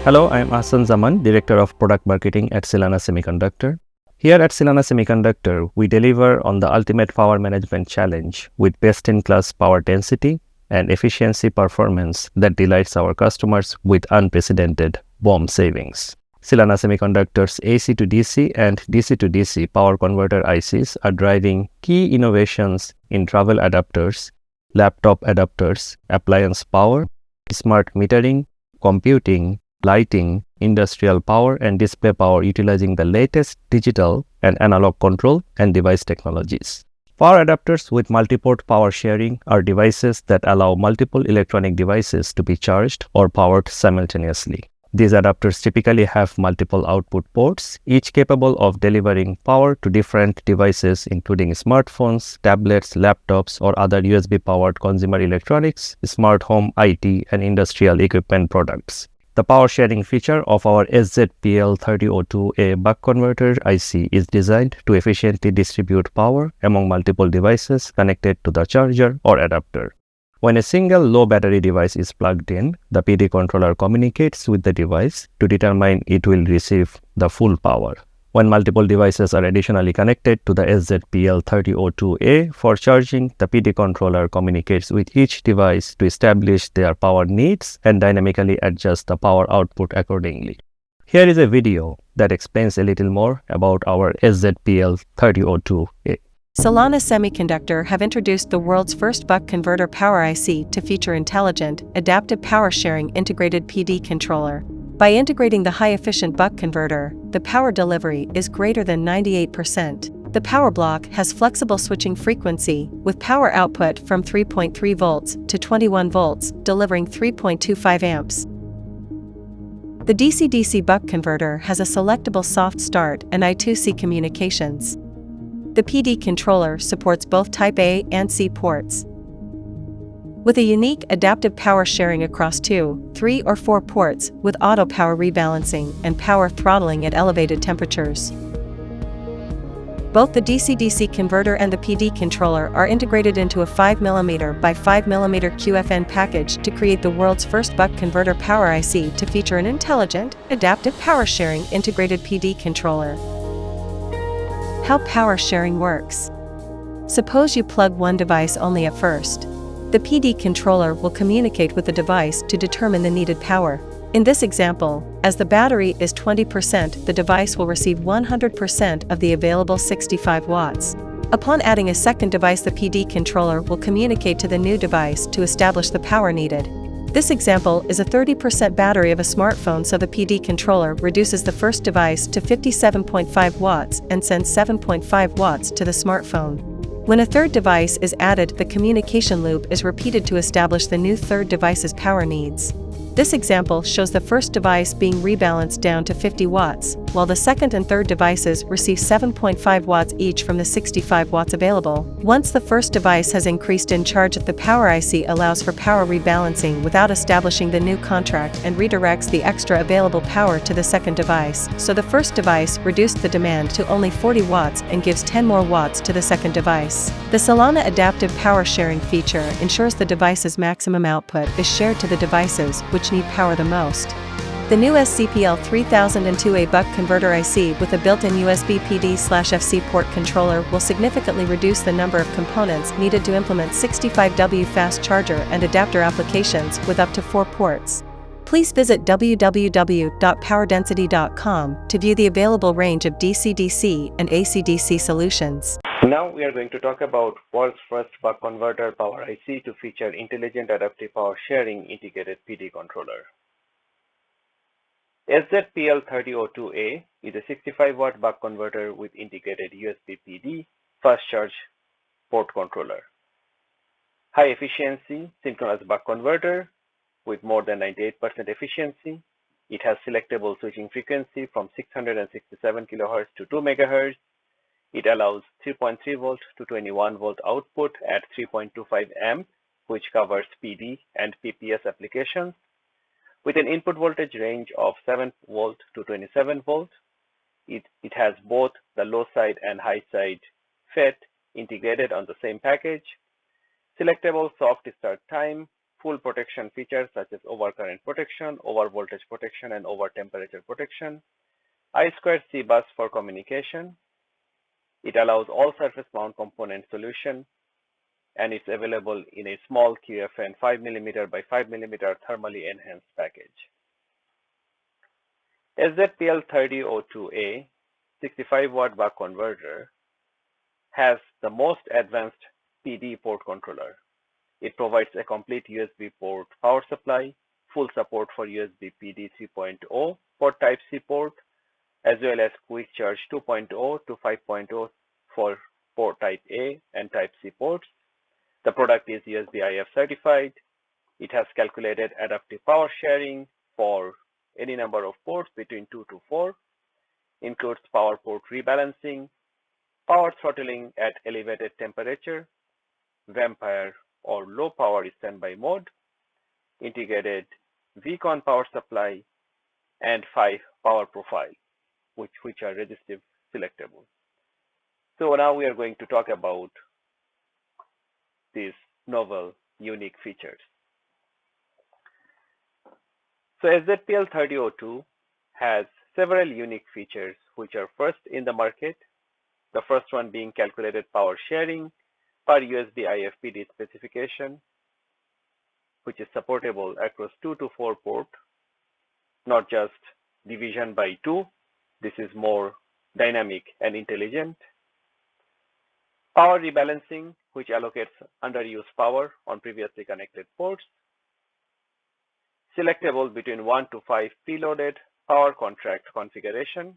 Hello, I am Ahsan Zaman, Director of Product Marketing at Silana Semiconductor. Here at Silana Semiconductor, we deliver on the ultimate power management challenge with best-in-class power density and efficiency performance that delights our customers with unprecedented BOM savings. Silana Semiconductor's AC to DC and DC to DC power converter ICs are driving key innovations in travel adapters, laptop adapters, appliance power, smart metering, computing, lighting, industrial power, and display power utilizing the latest digital and analog control and device technologies. Power adapters with multi-port power sharing are devices that allow multiple electronic devices to be charged or powered simultaneously. These adapters typically have multiple output ports, each capable of delivering power to different devices including smartphones, tablets, laptops, or other USB-powered consumer electronics, smart home IT, and industrial equipment products. The power sharing feature of our SZPL3002A buck converter IC is designed to efficiently distribute power among multiple devices connected to the charger or adapter. When a single low battery device is plugged in, the PD controller communicates with the device to determine it will receive the full power. When multiple devices are additionally connected to the SZPL3002A for charging, the PD controller communicates with each device to establish their power needs and dynamically adjust the power output accordingly. Here is a video that explains a little more about our SZPL3002A. Silana Semiconductor have introduced the world's first buck converter power IC to feature intelligent, adaptive power sharing integrated PD controller. By integrating the high-efficient buck converter, the power delivery is greater than 98%. The power block has flexible switching frequency, with power output from 3.3 volts to 21 volts, delivering 3.25 amps. The DC-DC buck converter has a selectable soft start and I2C communications. The PD controller supports both Type A and C ports. With a unique adaptive power sharing across 2, 3, or 4 ports with auto power rebalancing and power throttling at elevated temperatures. Both the DC-DC converter and the PD controller are integrated into a 5mm by 5mm QFN package to create the world's first buck converter power IC to feature an intelligent, adaptive power sharing integrated PD controller. How power sharing works. Suppose you plug one device only at first. The PD controller will communicate with the device to determine the needed power. In this example, as the battery is 20%, the device will receive 100% of the available 65 watts. Upon adding a second device, the PD controller will communicate to the new device to establish the power needed. This example is a 30% battery of a smartphone, so the PD controller reduces the first device to 57.5 watts and sends 7.5 watts to the smartphone. When a third device is added, the communication loop is repeated to establish the new third device's power needs. This example shows the first device being rebalanced down to 50 watts, while the second and third devices receive 7.5 watts each from the 65 watts available. Once the first device has increased in charge, the power IC allows for power rebalancing without establishing the new contract and redirects the extra available power to the second device, so the first device reduced the demand to only 40 watts and gives 10 more watts to the second device. The Silana adaptive power sharing feature ensures the device's maximum output is shared to the devices which need power the most. The new SZPL3002A buck converter IC with a built-in USB PD/FC port controller will significantly reduce the number of components needed to implement 65W fast charger and adapter applications with up to 4 ports. Please visit www.powerdensity.com to view the available range of DC-DC and AC-DC solutions. Now we are going to talk about world's first buck converter power IC to feature intelligent adaptive power sharing integrated PD controller. SZPL3002A is a 65-watt buck converter with integrated USB PD fast charge port controller. High efficiency synchronous buck converter with more than 98% efficiency. It has selectable switching frequency from 667 kHz to 2 MHz. It allows 3.3 volt to 21 volt output at 3.25 amp, which covers PD and PPS applications, with an input voltage range of 7 volt to 27 volt. It has both the low side and high side FET integrated on the same package, selectable soft start time, full protection features such as overcurrent protection, overvoltage protection, and overtemperature protection. I2C bus for communication. It allows all surface mount component solution, and it's available in a small QFN 5mm by 5mm thermally enhanced package. SZPL3002A 65-watt buck converter has the most advanced PD port controller. It provides a complete USB port power supply, full support for USB PD 3.0 for Type-C port, as well as Quick Charge 2.0 to 5.0 for port Type A and Type-C ports. The product is USB-IF certified. It has calculated adaptive power sharing for any number of ports between 2 to 4, includes power port rebalancing, power throttling at elevated temperature, vampire or low power standby mode, integrated Vcon power supply, and 5 power profile, which are resistive selectable. So now we are going to talk about these novel, unique features. So SZPL3002 has several unique features which are first in the market. The first one being calculated power sharing per USB-IF PD specification, which is supportable across 2 to 4 port, not just division by 2. This is more dynamic and intelligent. Power rebalancing, which allocates underused power on previously connected ports. Selectable between 1 to 5 preloaded power contract configuration.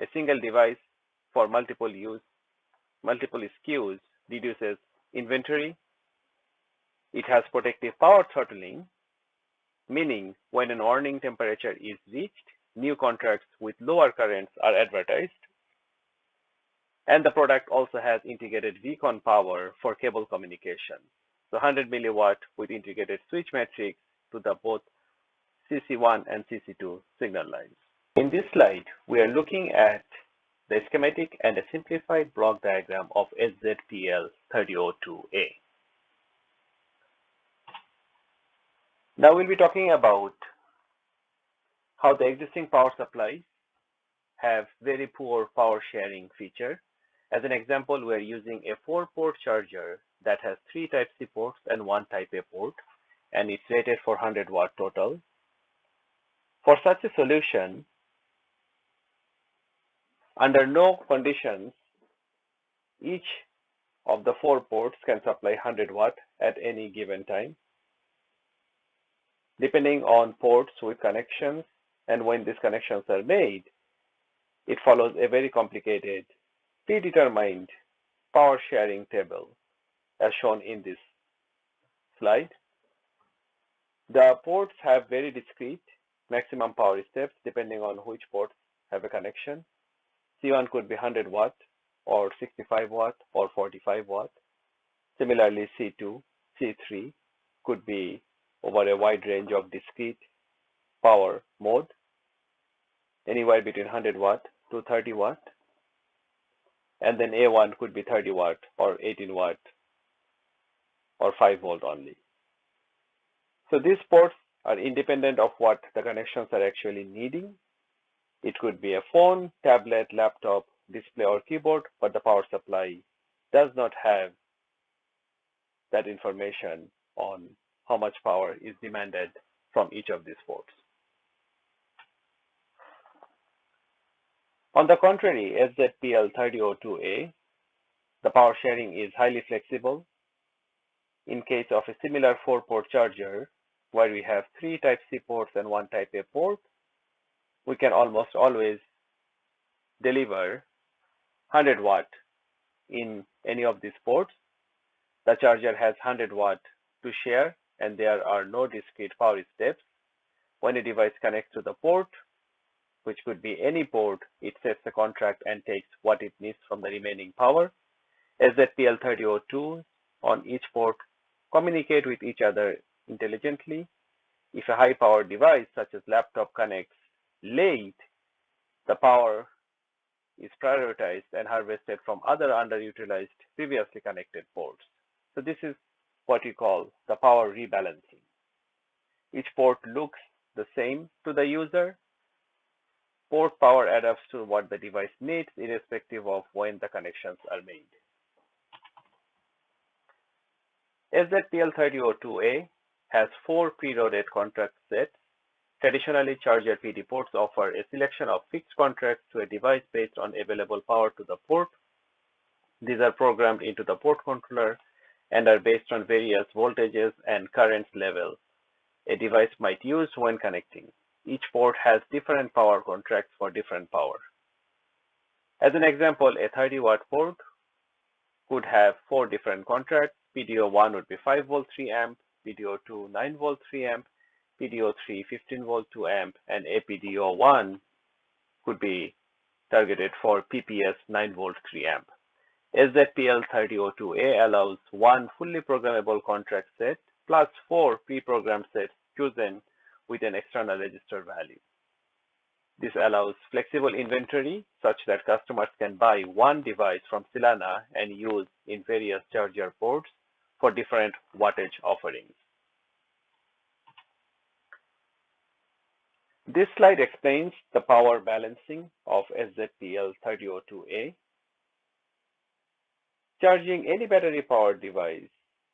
A single device for multiple use, multiple SKUs reduces inventory. It has protective power throttling, meaning when an warning temperature is reached, new contracts with lower currents are advertised. And the product also has integrated Vcon power for cable communication. So 100 milliwatt with integrated switch matrix to the both CC1 and CC2 signal lines. In this slide, we are looking at the schematic and a simplified block diagram of SZPL3002A. Now we'll be talking about how the existing power supplies have very poor power sharing feature. As an example, we are using a 4-port charger that has 3 Type-C ports and 1 Type-A port, and it's rated for 100 watt total. For such a solution, under no conditions, each of the 4 ports can supply 100 watt at any given time. Depending on ports with connections and when these connections are made, it follows a very complicated predetermined power sharing table as shown in this slide. The ports have very discrete maximum power steps depending on which ports have a connection. C1 could be 100 watt or 65 watt or 45 watt. Similarly, C2, C3 could be over a wide range of discrete power mode, anywhere between 100 watt to 30 watt. And then A1 could be 30 watt or 18 watt or 5 volt only. So these ports are independent of what the connections are actually needing. It could be a phone, tablet, laptop, display, or keyboard, but the power supply does not have that information on how much power is demanded from each of these ports. On the contrary, SZPL3002A, the power sharing is highly flexible. In case of a similar 4-port charger, where we have 3 Type-C ports and 1 Type-A port, we can almost always deliver 100 watt in any of these ports. The charger has 100 watt to share, and there are no discrete power steps. When a device connects to the port, which could be any port, it sets a contract and takes what it needs from the remaining power. SZPL3002 on each port communicate with each other intelligently. If a high power device such as laptop connects late, the power is prioritized and harvested from other underutilized previously connected ports. So this is what we call the power rebalancing. Each port looks the same to the user. Port power adapts to what the device needs, irrespective of when the connections are made. SZPL3002A has 4 preloaded contract sets. Traditionally, charger PD ports offer a selection of fixed contracts to a device based on available power to the port. These are programmed into the port controller and are based on various voltages and currents levels a device might use when connecting. Each port has different power contracts for different power. As an example, a 30-watt port could have 4 different contracts. PDO1 would be 5 volt 3 amp, PDO2 9 volt 3 amp, PDO3 15 volt 2 amp, and APDO1 could be targeted for PPS 9 volt 3 amp. SZPL3002A allows one fully programmable contract set plus 4 pre-programmed sets chosen with an external register value. This allows flexible inventory such that customers can buy one device from Silana and use in various charger ports for different wattage offerings. This slide explains the power balancing of SZPL3002A. Charging any battery-powered device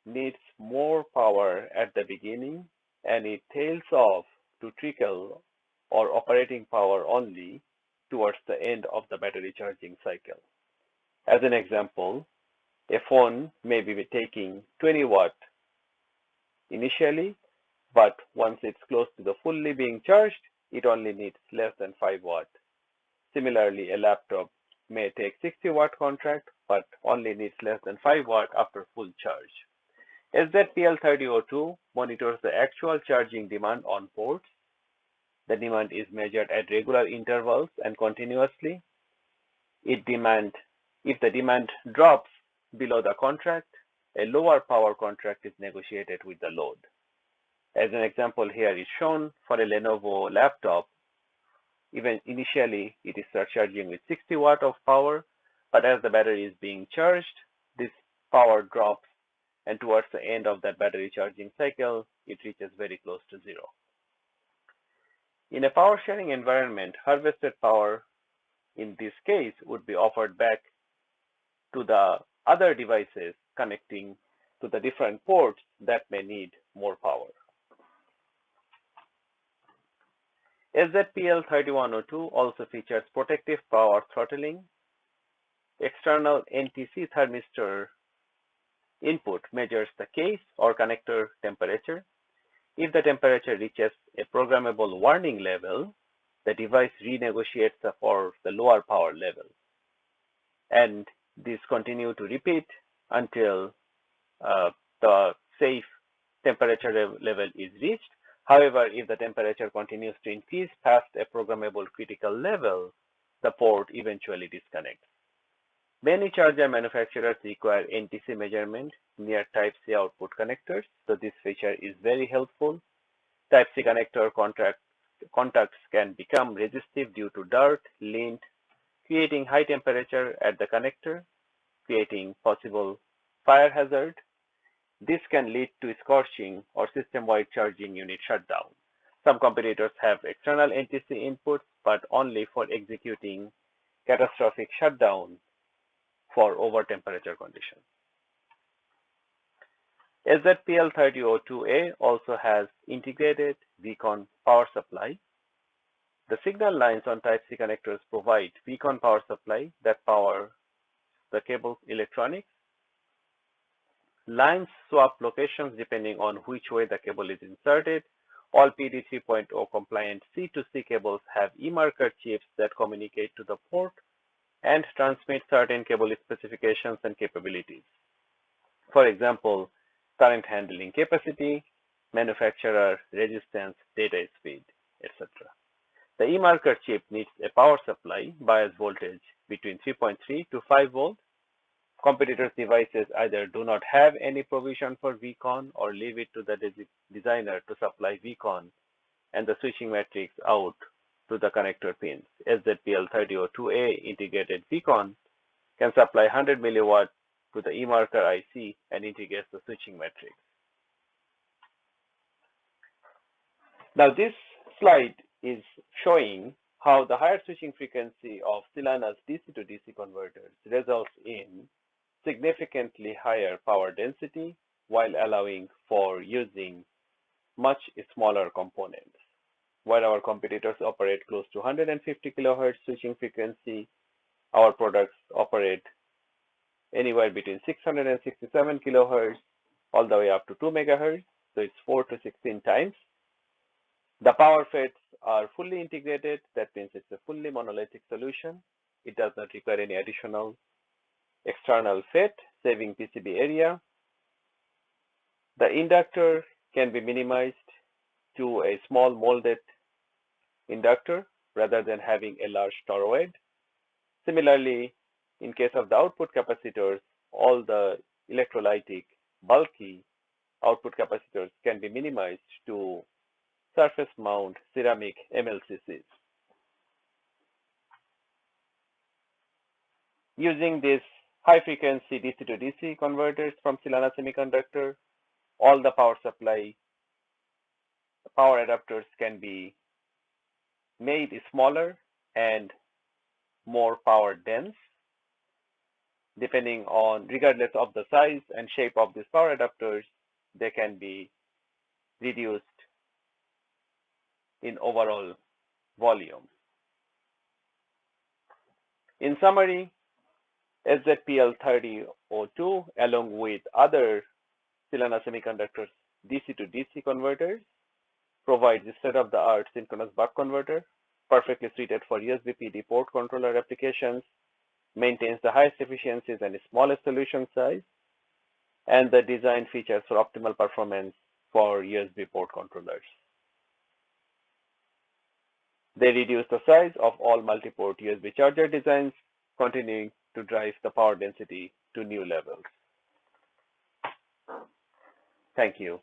needs more power at the beginning, and it tails off to trickle or operating power only towards the end of the battery charging cycle. As an example, a phone may be taking 20 watt initially, but once it's close to the fully being charged, it only needs less than 5 watt. Similarly, a laptop may take 60 watt contract, but only needs less than 5 watt after full charge. SZPL3002 monitors the actual charging demand on ports. The demand is measured at regular intervals and continuously. If the demand drops below the contract, a lower power contract is negotiated with the load. As an example here is shown for a Lenovo laptop. Even initially, it is charging with 60 watt of power, but as the battery is being charged, this power drops, and towards the end of that battery charging cycle, it reaches very close to zero. In a power sharing environment, harvested power in this case would be offered back to the other devices connecting to the different ports that may need more power. SZPL3102 also features protective power throttling. External NTC thermistor input measures the case or connector temperature. If the temperature reaches a programmable warning level, the device renegotiates for the lower power level. And this continues to repeat until the safe temperature level is reached. However, if the temperature continues to increase past a programmable critical level, the port eventually disconnects. Many charger manufacturers require NTC measurement near Type-C output connectors, so this feature is very helpful. Type-C connector contacts can become resistive due to dirt, lint, creating high temperature at the connector, creating possible fire hazard. This can lead to scorching or system-wide charging unit shutdown. Some competitors have external NTC inputs, but only for executing catastrophic shutdown for over temperature conditions. SZPL3002A also has integrated Vcon power supply. The signal lines on Type-C connectors provide Vcon power supply that power the cable electronics. Lines swap locations depending on which way the cable is inserted. All PD 3.0 compliant C2C cables have e-marker chips that communicate to the port and transmit certain cable specifications and capabilities. For example, current handling capacity, manufacturer resistance, data speed, etc. The e-marker chip needs a power supply bias voltage between 3.3 to 5 volts. Competitors' devices either do not have any provision for Vcon or leave it to the designer to supply Vcon and the switching matrix out to the connector pins. SZPL3002A integrated Vcon can supply 100 milliwatt to the eMarker IC and integrates the switching matrix. Now this slide is showing how the higher switching frequency of Silana's DC to DC converters results in significantly higher power density while allowing for using much smaller components. While our competitors operate close to 150 kHz switching frequency, our products operate anywhere between 667 kHz all the way up to 2 MHz, so it's 4 to 16 times. The power FETs are fully integrated, that means it's a fully monolithic solution. It does not require any additional external FET, saving PCB area. The inductor can be minimized to a small molded inductor rather than having a large toroid. Similarly, in case of the output capacitors, all the electrolytic bulky output capacitors can be minimized to surface mount ceramic MLCCs. Using these high frequency DC to DC converters from Silana Semiconductor, all the power supply power adapters can be made smaller and more power dense, depending on, regardless of the size and shape of these power adapters, they can be reduced in overall volume. In summary, SZPL3002 along with other Silana Semiconductors DC to DC converters provides a state-of-the-art synchronous buck converter, perfectly suited for USB PD port controller applications, maintains the highest efficiencies and smallest solution size, and the design features for optimal performance for USB port controllers. They reduce the size of all multi-port USB charger designs, continuing to drive the power density to new levels. Thank you.